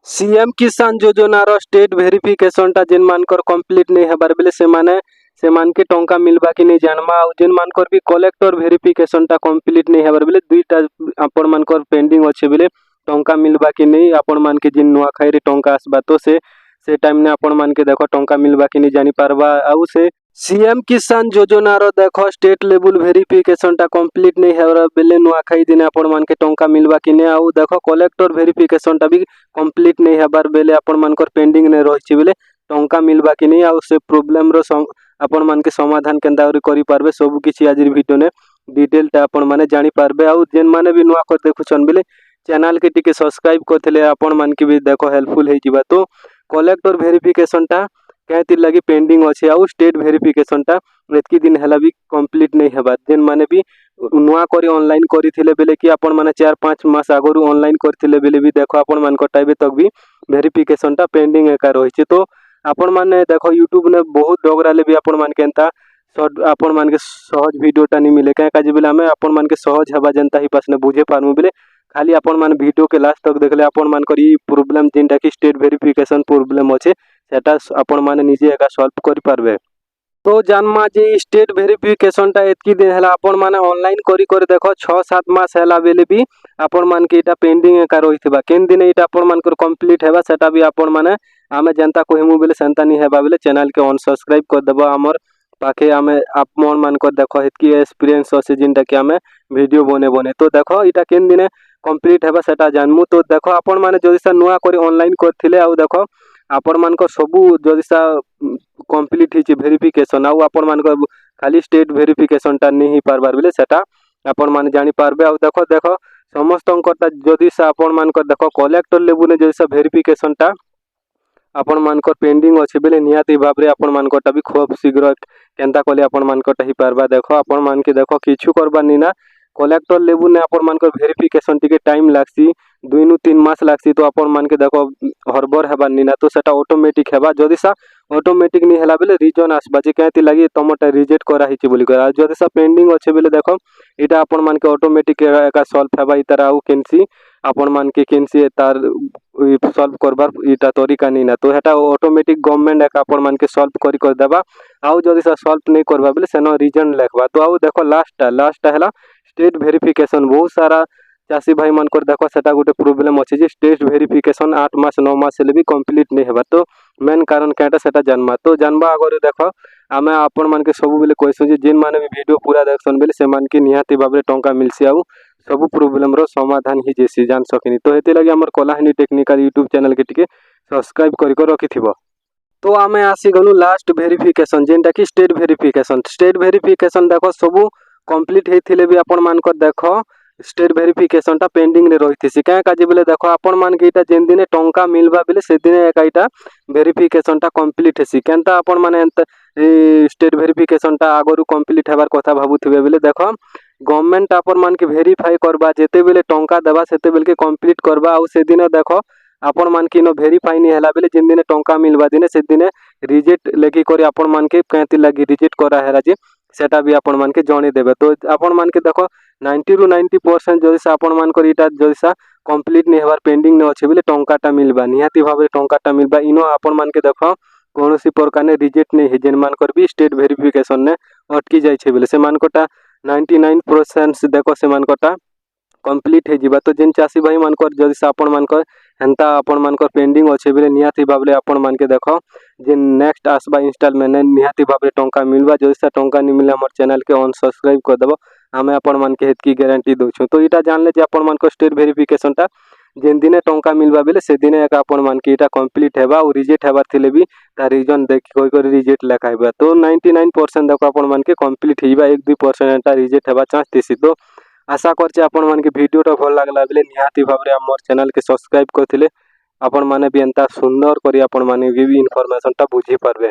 CM किसान योजनार state verification टा जेन मानकर कंप्लीट नहीं हेबार बेले से मान के टंका मिलबा कि नहीं जानबा और जेन मानकर भी कलेक्टर भेरिफिकेशन टा कंप्लीट नहीं हेबार बेले दुईटा आपण मानकर पेंडिंग अच्छे बेले टंका मिलबा कि नहीं आपण मान के जिन नुआखाई रे टंका आसबा तो से टाइम ने आपण मान के देखो टंका मिलबा कि नहीं जानी पारबा आउ से सीएम किसान योजनार देखो स्टेट लेवल भेरिफिकेशन टा कंप्लीट नहीं हेबार बेले नुआखाई दिन आपण मान के टंका मिलबा कि नहीं आउ देखो कलेक्टर भेरिफिकेशन टा भी कंप्लीट नहीं हेबार बेले आपण मानकर पेंडिंग ने रही बेले टंका मिलबा कि नहीं आउ से प्रोब्लेम रो आपण मान के समाधान केनता करि पारबे सब किछि आज वीडियो ने डिटेल टा आपण माने जानि पारबे आउ जेन माने भी नुआ कर देखुछन बेले चैनल के टिके सब्सक्राइब करथिले आपण मान के भी देखो हेल्पफुल हे जिबा। तो कलेक्टर भेरिफिकेशन टा कहती लगी पेंडिंग अच्छे आउ स्टेट भेरिफिकेशन टा एतकी दिन हला भी कंप्लीट नहीं हेबा जेन माने भी नुआ करी ऑनलाइन करथिले बेले कि आपण माने 4-5 मास आगरु ऑनलाइन करथिले बेले भी देखो आपण मान को टाइबे तक भी भेरिफिकेशन टा पेंडिंग एका रहिছে। तो आपण माने देखो यूट्यूब ने बहुत डगराले भी आपण मान केनता आपण मान के सहज वीडियो टा नहीं मिले क्या काजे बेले हमें आपण मान के सहज हवा जनता ही पास ने बुझे पारमु बेले खाली आपण मान वीडियो के लास्ट तक देखले आपण मान करी प्रॉब्लम जिनटा कि स्टेट भेरिफिकेशन प्रॉब्लम अच्छे सेटा आपण माने निजे एका सॉल्व करि पारबे। तो जानमा जे स्टेट भेरिफिकेशन टा एतकी दिन हला आपण माने ऑनलाइन करी देखो 6-7 मास हला बेले भी आपण मान के इटा पेंडिंग एका रहितबा केन दिन इटा आपण मान को कंप्लीट हेबा सेटा भी आपण माने आमे जनता कहमु बेले सेंता नहीं हेबा बेले चैनल के अनसब्सक्राइब कर देबा हमर पाखे आमे आपण मान को देखो एतकी एक्सपीरियंस আছে जिनटा कि आमे वीडियो बने तो देखो इटा केन दिन कंप्लीट हेबा सेटा जानमु। तो देखो आपण माने जदि सा नुआ करी ऑनलाइन करथिले आउ देखो आपण मान को सबु जदि सा कंप्लीट हिचे भेरिफिकेशन आउ आपण मान को खाली स्टेट भेरिफिकेशन टा नहीं पारबार बेले सेटा आपण मान जानि पारबे। आउ देखो देखो समस्त टा जदि सा आपण मान को देखो कलेक्टर लेवल ने जदि सा भेरिफिकेशन टा आपण मान को पेंडिंग अछि बेले नियाती भाबरे आपण मान को टा भी खूब शीघ्र केनता कले आपण मान को टा ही पारबा। देखो आपण मान के देखो किछु करबा निना कलेक्टर लेवल ने आपण मान को भेरिफिकेशन टिके टाइम लागसी 2-3 मास लागसी तो आपण मान के देखो हरबर हेबा निना तो सेटा ऑटोमेटिक हेबा जदि सा ऑटोमेटिक नहीं हेला बेले रीजन आसबा जे कहती लगी तमटा रिजेक्ट करा हिची बोली कर जदि सा पेंडिंग अच्छे बेले देखो इटा आपण मान के ऑटोमेटिक एका सॉल्व हेबा इतर आउ केनसी आपण मान के केनसी तार सॉल्व करबार इटा तरीका नहीं ना तो हेटा ऑटोमेटिक गवर्नमेंट एका आपण मान के सॉल्व करी कर देबा आउ जदि सा सॉल्व नहीं करबा बेले सेनो रीजन लेखबा। तो आउ देखो लास्ट हेला स्टेट भेरिफिकेशन बहुत सारा चाषी भाई मन कर देखो सेटा गोटे प्रोब्लेम अच्छे जे स्टेट भेरिफिकेशन 8 मास 9 मास ले भी कंप्लीट नहीं हेबा। तो मेन कारण केटा सेटा जानबा तो जानबा अगर देखो आमे आपण मान के सब बेले कहसु जे जिन माने भी वीडियो पूरा देखसन बेले से मान के निहाती बाबरे टंका मिलसी आउ सब प्रोब्लेम रो समाधान ही जेसी जान सकिनी। तो हेते लागि हमर कलाहानी टेक्निकल यूट्यूब चैनल के टिके सब्सक्राइब करि को रखिथिबो। तो आमे आसी गनु लास्ट भेरिफिकेशन जेनटा कि स्टेट भेरिफिकेशन देखो सब कंप्लीट हेथिले भी आपण मान को देखो स्टेट भेरिफिकेशन टा पेंडिंग ने रहिथिसी क्या काजे बेले देखो आपण मान के इटा जेन दिने टंका मिलबा बेले से दिने एका इटा भेरिफिकेशन टा कंप्लीट हेसी केनता आपण माने स्टेट भेरिफिकेशन टा आगरु कंप्लीट हेबार कथा भाबुथिबे बेले देखो गवर्नमेंट आपण मान के वेरीफाई करबा जेते बेले टंका देबा सेते बेले के कंप्लीट करबा आउ से दिन देखो आपण मान के नो वेरीफाई नहीं हला बेले जिन दिने टंका मिलबा दिने से दिने रिजेक्ट लेखि करी आपण मान के कहती लगी रिजेक्ट करा हेला जे सेटा भी आपण मान के जणे देबे। तो आपण मान के देखो 90-90% जदि सा आपण मान कर इटा जदि सा कंप्लीट नहीं हेबार पेंडिंग ने अच्छे बेले टंका टा मिलबा निहाती भाबरे टंका टा मिलबा इनो आपण मान के देखो कोनोसी प्रकार ने रिजेक्ट नहीं है जेन मान कर भी स्टेट भेरिफिकेशन ने अटकी जाय छे बेले से मान कोटा 99% देखो से मान कोटा कंप्लीट है जीवा। तो जेन चाषी भाई मान कर जदि सा आपण मान कर हेंता आपण मान कर पेंडिंग अच्छे बेले निहाती भाबरे आपण मान के देखो जे नेक्स्ट आसबा इंस्टॉलमेंट निहाती भाबरे टंका मिलबा जदि सा टंका नहीं मिले हमर चैनल के अनसब्सक्राइब कर देबो हमें आपण मान के हेतकी गारंटी दउछु। तो इटा जानले जे आपण मान को स्टेट भेरिफिकेशन टा जेन दिने टंका मिलबा बेले से दिने एक आपण मान के इटा कंप्लीट हेबा और रिजेक्ट हेबार थिले भी ता रीजन देखि कोई कोई रिजेक्ट लेखाइबा। तो 99% देखो आपण मान के कंप्लीट हेबा 1-2% ता रिजेक्ट हेबा चांस थिसी। तो आशा करछि आपण मान के वीडियो टा भल लागला बेले निहाती भाबरे हमर चैनल के सब्सक्राइब करथिले आपण माने भी एंता सुंदर करी आपण माने भी इन्फॉर्मेशन टा बुझी पारबे।